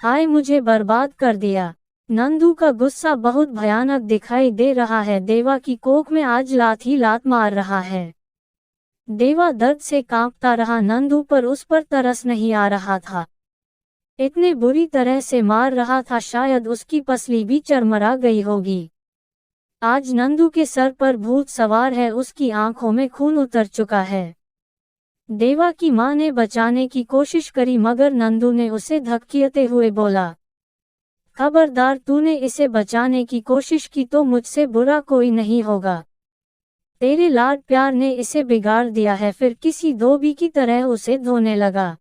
हाय, मुझे बर्बाद कर दिया। नंदू का गुस्सा बहुत भयानक दिखाई दे रहा है। देवा की कोख में आज लात ही लात मार रहा है। देवा दर्द से कांपता रहा। नंदू पर उस पर तरस नहीं आ रहा था। इतने बुरी तरह से मार रहा था, शायद उसकी पसली भी चरमरा गई होगी। आज नंदू के सर पर भूत सवार है, उसकी आंखों में खून उतर चुका है। देवा की मां ने बचाने की कोशिश करी, मगर नंदू ने उसे धकेलते हुए बोला, खबरदार, तूने इसे बचाने की कोशिश की तो मुझसे बुरा कोई नहीं होगा। तेरे लाड प्यार ने इसे बिगाड़ दिया है। फिर किसी धोबी की तरह उसे धोने लगा।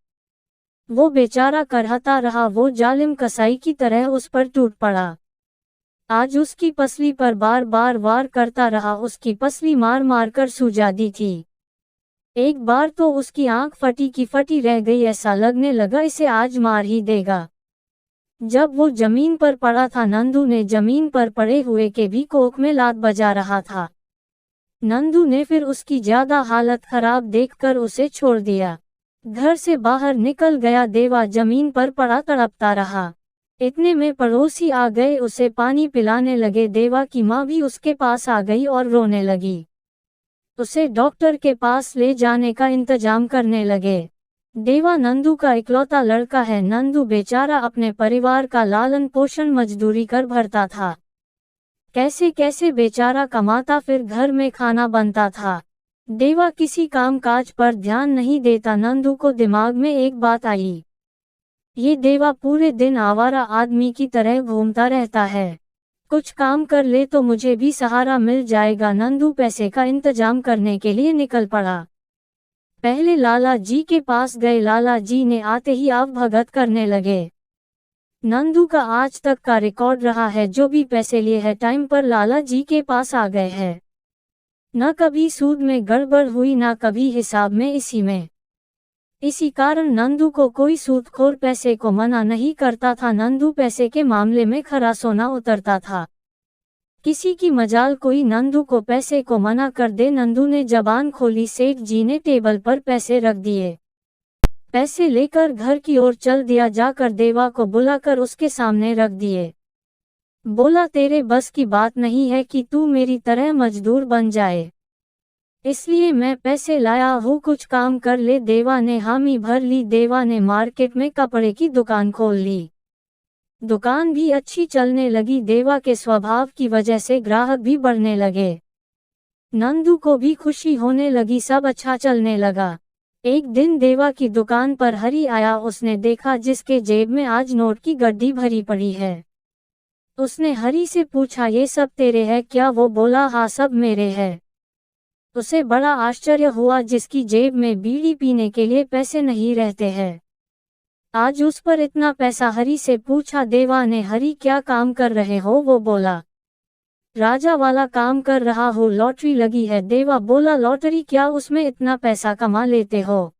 वो बेचारा करहता रहा। वो जालिम कसाई की तरह उस पर टूट पड़ा। आज उसकी पसली पर बार बार वार करता रहा। उसकी पसली मार मार कर सूजा दी थी। एक बार तो उसकी आंख फटी की फटी रह गई। ऐसा लगने लगा इसे आज मार ही देगा। जब वो जमीन पर पड़ा था, नंदू ने जमीन पर पड़े हुए के भी कोख में लात बजा रहा था। नंदू ने फिर उसकी ज्यादा हालत खराब देखकर उसे छोड़ दिया। घर से बाहर निकल गया। देवा जमीन पर पड़ा तड़पता रहा। इतने में पड़ोसी आ गए, उसे पानी पिलाने लगे। देवा की माँ भी उसके पास आ गई और रोने लगी। उसे डॉक्टर के पास ले जाने का इंतजाम करने लगे। देवा नंदू का इकलौता लड़का है। नंदू बेचारा अपने परिवार का लालन पोषण मजदूरी कर भरता था। कैसे कैसे बेचारा कमाता, फिर घर में खाना बनता था। देवा किसी काम काज पर ध्यान नहीं देता। नंदू को दिमाग में एक बात आई, ये देवा पूरे दिन आवारा आदमी की तरह घूमता रहता है। कुछ काम कर ले तो मुझे भी सहारा मिल जाएगा। नंदू पैसे का इंतजाम करने के लिए निकल पड़ा। पहले लाला जी के पास गए। लाला जी ने आते ही आव भगत करने लगे। नंदू का आज तक का रिकॉर्ड रहा है, जो भी पैसे लिए है टाइम पर लाला जी के पास आ गए हैं। न कभी सूद में गड़बड़ हुई, न कभी हिसाब में। इसी कारण नंदू को कोई सूदखोर पैसे को मना नहीं करता था। नंदू पैसे के मामले में खरा सोना उतरता था। किसी की मजाल कोई नंदू को पैसे को मना कर दे। नंदू ने जबान खोली। सेठ जी ने टेबल पर पैसे रख दिए। पैसे लेकर घर की ओर चल दिया। जाकर देवा को बुलाकर उसके सामने रख दिए। बोला, तेरे बस की बात नहीं है कि तू मेरी तरह मजदूर बन जाए, इसलिए मैं पैसे लाया हूँ, कुछ काम कर ले। देवा ने हामी भर ली। देवा ने मार्केट में कपड़े की दुकान खोल ली। दुकान भी अच्छी चलने लगी। देवा के स्वभाव की वजह से ग्राहक भी बढ़ने लगे। नंदू को भी खुशी होने लगी। सब अच्छा चलने लगा। एक दिन देवा की दुकान पर हरी आया। उसने देखा जिसके जेब में आज नोट की गड्डी भरी पड़ी है। उसने हरी से पूछा, ये सब तेरे है क्या? वो बोला, हाँ, सब मेरे है। उसे बड़ा आश्चर्य हुआ, जिसकी जेब में बीड़ी पीने के लिए पैसे नहीं रहते हैं, आज उस पर इतना पैसा। हरी से पूछा देवा ने, हरी क्या काम कर रहे हो? वो बोला, राजा वाला काम कर रहा हूँ, लॉटरी लगी है। देवा बोला, लॉटरी क्या, उसमें इतना पैसा कमा लेते हो?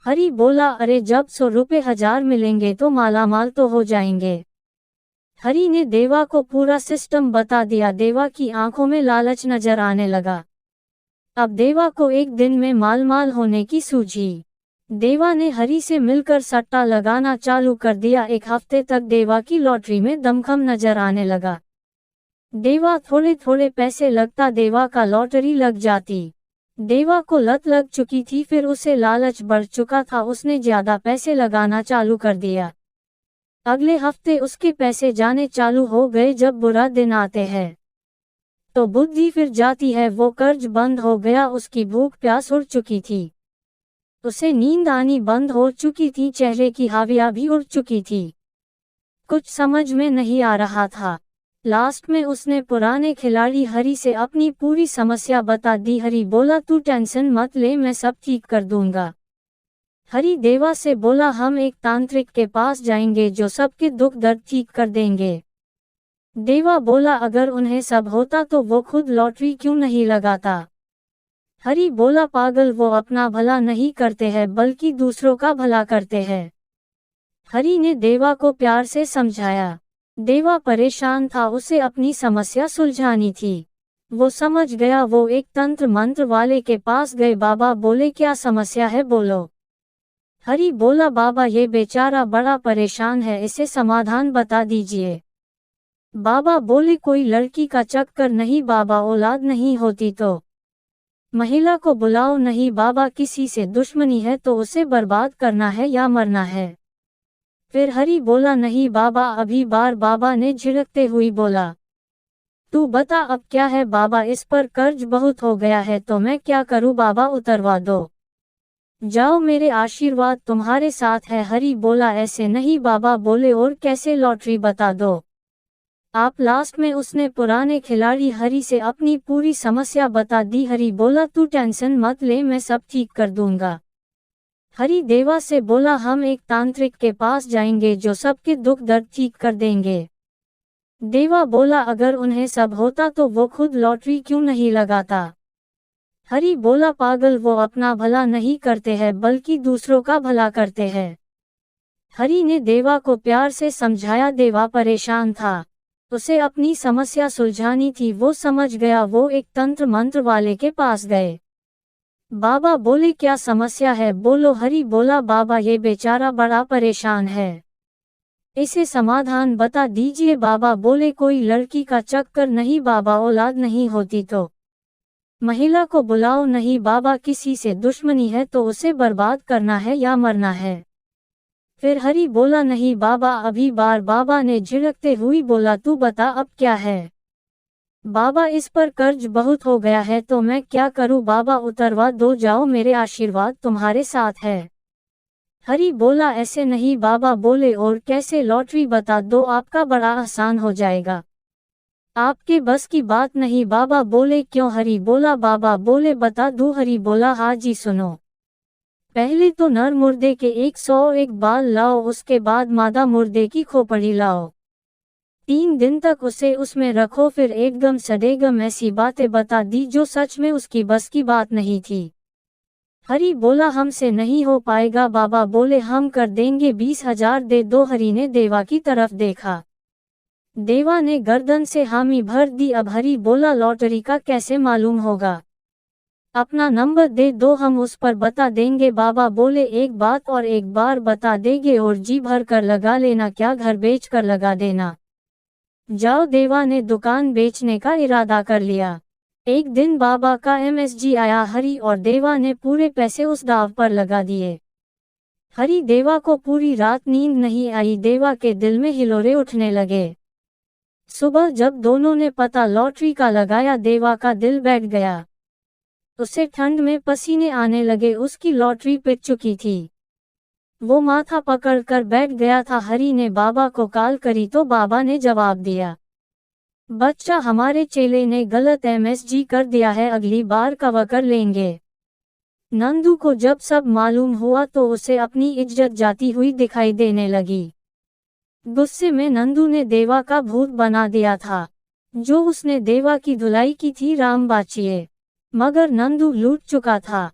हरी बोला, अरे जब 100 रुपए 1000 मिलेंगे तो मालामाल तो हो जाएंगे। हरी ने देवा को पूरा सिस्टम बता दिया। देवा की आंखों में लालच नजर आने लगा। अब देवा को एक दिन में मालमाल होने की सूझी। देवा ने हरी से मिलकर सट्टा लगाना चालू कर दिया। एक हफ्ते तक देवा की लॉटरी में दमखम नजर आने लगा। देवा थोड़े थोड़े पैसे लगता, देवा का लॉटरी लग जाती। देवा को लत लग चुकी थी, फिर उसे लालच बढ़ चुका था। उसने ज्यादा पैसे लगाना चालू कर दिया। अगले हफ्ते उसके पैसे जाने चालू हो गए। जब बुरा दिन आते हैं तो बुद्धि फिर जाती है। वो कर्ज बंद हो गया। उसकी भूख प्यास उड़ चुकी थी। उसे नींद आनी बंद हो चुकी थी। चेहरे की हावियां भी उड़ चुकी थी। कुछ समझ में नहीं आ रहा था। लास्ट में उसने पुराने खिलाड़ी हरी से अपनी पूरी समस्या बता दी। हरी बोला, तू टेंशन मत ले, मैं सब ठीक कर दूंगा। हरी देवा से बोला, हम एक तांत्रिक के पास जाएंगे जो सबके दुख दर्द ठीक कर देंगे। देवा बोला, अगर उन्हें सब होता तो वो खुद लॉटरी क्यों नहीं लगाता? हरी बोला, पागल, वो अपना भला नहीं करते हैं बल्कि दूसरों का भला करते हैं। हरी ने देवा को प्यार से समझाया। देवा परेशान था, उसे अपनी समस्या सुलझानी थी। वो समझ गया। वो एक तंत्र मंत्र वाले के पास गए। बाबा बोले, क्या समस्या है, बोलो। हरि बोला, बाबा ये बेचारा बड़ा परेशान है, इसे समाधान बता दीजिए। बाबा बोले, कोई लड़की का चक्कर नहीं बाबा, औलाद नहीं होती तो महिला को बुलाओ। नहीं बाबा, किसी से दुश्मनी है तो उसे बर्बाद करना है या मरना है। फिर हरि बोला, नहीं बाबा। अभी बार बाबा ने झिड़कते हुए बोला, तू बता अब क्या है। बाबा, इस पर कर्ज बहुत हो गया है तो मैं क्या करूं बाबा, उतरवा दो। जाओ, मेरे आशीर्वाद तुम्हारे साथ है। हरि बोला, ऐसे नहीं बाबा। बोले, और कैसे? लॉटरी बता दो आप। लास्ट में उसने पुराने खिलाड़ी हरि से अपनी पूरी समस्या बता दी। हरि बोला, तू टेंशन मत ले, मैं सब ठीक कर दूंगा। हरि देवा से बोला, हम एक तांत्रिक के पास जाएंगे जो सबके दुख दर्द ठीक कर देंगे। देवा बोला, अगर उन्हें सब होता तो वो खुद लॉटरी क्यों नहीं लगाता। हरि बोला, पागल, वो अपना भला नहीं करते हैं बल्कि दूसरों का भला करते हैं। हरि ने देवा को प्यार से समझाया। देवा परेशान था, उसे अपनी समस्या सुलझानी थी। वो समझ गया, वो एक तंत्र मंत्र वाले के पास गए। बाबा बोले, क्या समस्या है, बोलो। हरि बोला, बाबा ये बेचारा बड़ा परेशान है, इसे समाधान बता दीजिए। बाबा बोले, कोई लड़की का चक्कर नहीं बाबा, औलाद नहीं होती तो महिला को बुलाओ। नहीं बाबा, किसी से दुश्मनी है तो उसे बर्बाद करना है या मरना है। फिर हरि बोला, नहीं बाबा। अभी बार बाबा ने झिड़कते हुए बोला, तू बता अब क्या है। बाबा, इस पर कर्ज बहुत हो गया है तो मैं क्या करूं बाबा, उतरवा दो। जाओ, मेरे आशीर्वाद तुम्हारे साथ है। हरि बोला, ऐसे नहीं बाबा। बोले, और कैसे? लॉटरी बता दो, आपका बड़ा आसान हो जाएगा। आपके बस की बात नहीं बाबा। बोले, क्यों? हरि बोला, बाबा बोले बता दूं। हरि बोला, हाँ जी सुनो। पहले तो नर मुर्दे के 101 बाल लाओ, उसके बाद मादा मुर्दे की खोपड़ी लाओ। 3 दिन तक उसे उसमें रखो, फिर एकदम सडेगम ऐसी बातें बता दी जो सच में उसकी बस की बात नहीं थी। हरि बोला, हमसे नहीं हो पाएगा। बाबा बोले, हम कर देंगे, 20,000 दे दो। हरि ने देवा की तरफ देखा। देवा ने गर्दन से हामी भर दी। अब हरि बोला, लॉटरी का कैसे मालूम होगा? अपना नंबर दे दो, हम उस पर बता देंगे। बाबा बोले, एक बात और एक बार बता देंगे और जी भर कर लगा लेना, क्या घर बेच कर लगा देना। जाओ। देवा ने दुकान बेचने का इरादा कर लिया। एक दिन बाबा का MSG आया। हरि और देवा ने पूरे पैसे उस दाव पर लगा दिए। हरि देवा को पूरी रात नींद नहीं आई। देवा के दिल में हिलोरे उठने लगे। सुबह जब दोनों ने पता लॉटरी का लगाया, देवा का दिल बैठ गया। उसे ठंड में पसीने आने लगे, उसकी लॉटरी पिट चुकी थी। वो माथा पकड़कर बैठ गया था। हरि ने बाबा को कॉल करी तो बाबा ने जवाब दिया, बच्चा, हमारे चेले ने गलत MSG कर दिया है, अगली बार कवर कर लेंगे। नंदू को जब सब मालूम हुआ तो उसे अपनी इज्जत जाती हुई दिखाई देने लगी। गुस्से में नंदू ने देवा का भूत बना दिया था। जो उसने देवा की धुलाई की थी राम बाचिए, मगर नंदू लूट चुका था।